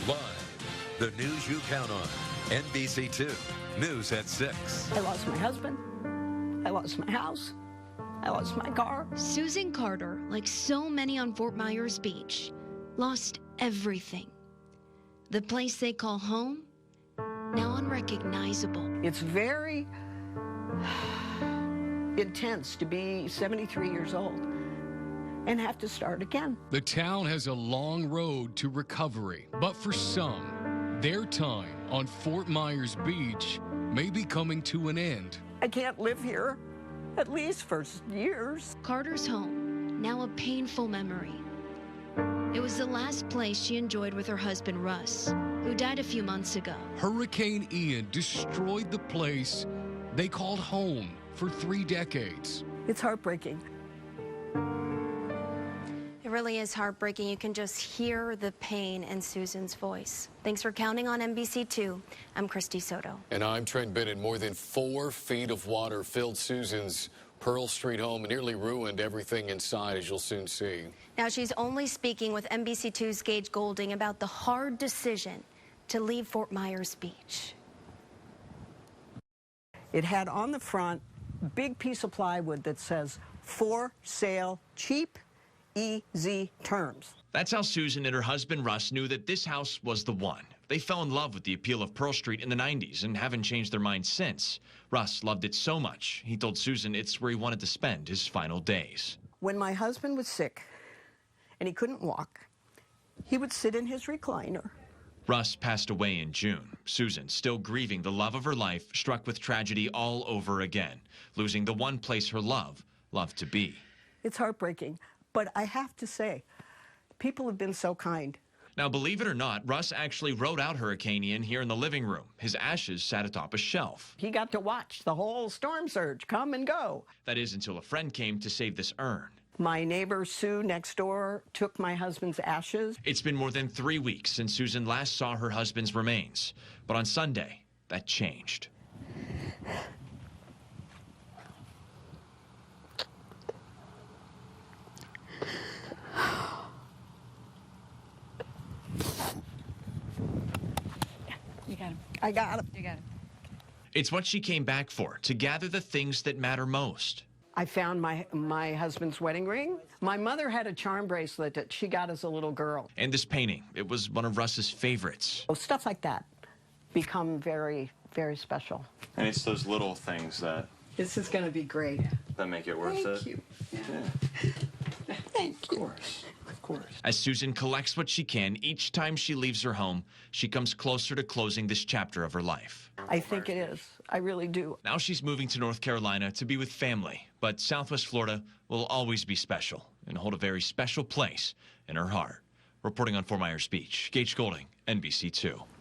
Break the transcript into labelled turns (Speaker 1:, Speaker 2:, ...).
Speaker 1: Live, the news you count on. NBC2 News at 6.
Speaker 2: I lost my husband. I lost my house. I lost my car.
Speaker 3: Susan Carter, like so many on Fort Myers Beach, lost everything. The place they call home, now unrecognizable.
Speaker 2: It's very intense to be 73 years old and have to start again.
Speaker 4: The town has a long road to recovery, but for some, their time on Fort Myers Beach may be coming to an end.
Speaker 2: I can't live here, at least for years.
Speaker 3: Carter's home, now a painful memory. It was the last place she enjoyed with her husband, Russ, who died a few months ago.
Speaker 4: Hurricane Ian destroyed the place they called home for 3 decades.
Speaker 2: It's heartbreaking.
Speaker 5: It really is heartbreaking. You can just hear the pain in Susan's voice. Thanks for counting on NBC2. I'm Christy Soto.
Speaker 6: And I'm Trent Bennett. More than 4 feet of water filled Susan's Pearl Street home and nearly ruined everything inside, as you'll soon see.
Speaker 5: Now, she's only speaking with NBC2's Gage Goulding about the hard decision to leave Fort Myers Beach.
Speaker 2: It had on the front a big piece of plywood that says, "For sale, cheap, easy terms."
Speaker 7: That's how Susan and her husband Russ knew that this house was the one. They fell in love with the appeal of Pearl Street in the 90s and haven't changed their minds since. Russ loved it so much, he told Susan it's where he wanted to spend his final days.
Speaker 2: When my husband was sick and he couldn't walk, he would sit in his recliner.
Speaker 7: Russ passed away in June. Susan, still grieving the love of her life, struck with tragedy all over again, losing the one place her love loved to be.
Speaker 2: It's heartbreaking, but I have to say, people have been so kind.
Speaker 7: Now, believe it or not, Russ actually wrote out Hurricane Ian here in the living room. His ashes sat atop a shelf.
Speaker 2: He got to watch the whole storm surge come and go.
Speaker 7: That is until a friend came to save this urn.
Speaker 2: My neighbor, Sue, next door, took my husband's ashes.
Speaker 7: It's been more than 3 weeks since Susan last saw her husband's remains. But on Sunday, that changed.
Speaker 2: You got him. I got him.
Speaker 5: You got it.
Speaker 7: It's what she came back for, to gather the things that matter most.
Speaker 2: I found my husband's wedding ring. My mother had a charm bracelet that she got as a little girl.
Speaker 7: And this painting, it was one of Russ's favorites.
Speaker 2: Oh, stuff like that become very, very special.
Speaker 8: And it's those little things that
Speaker 2: This is going to be great.
Speaker 8: make it worth it.
Speaker 2: Thank you.
Speaker 8: Yeah.
Speaker 2: Thank you.
Speaker 8: Of course.
Speaker 7: As Susan collects what she can, each time she leaves her home, she comes closer to closing this chapter of her life.
Speaker 2: I think it is. I really do.
Speaker 7: Now she's moving to North Carolina to be with family, but Southwest Florida will always be special and hold a very special place in her heart. Reporting on Fort Myers Beach, Gage Goulding, NBC2.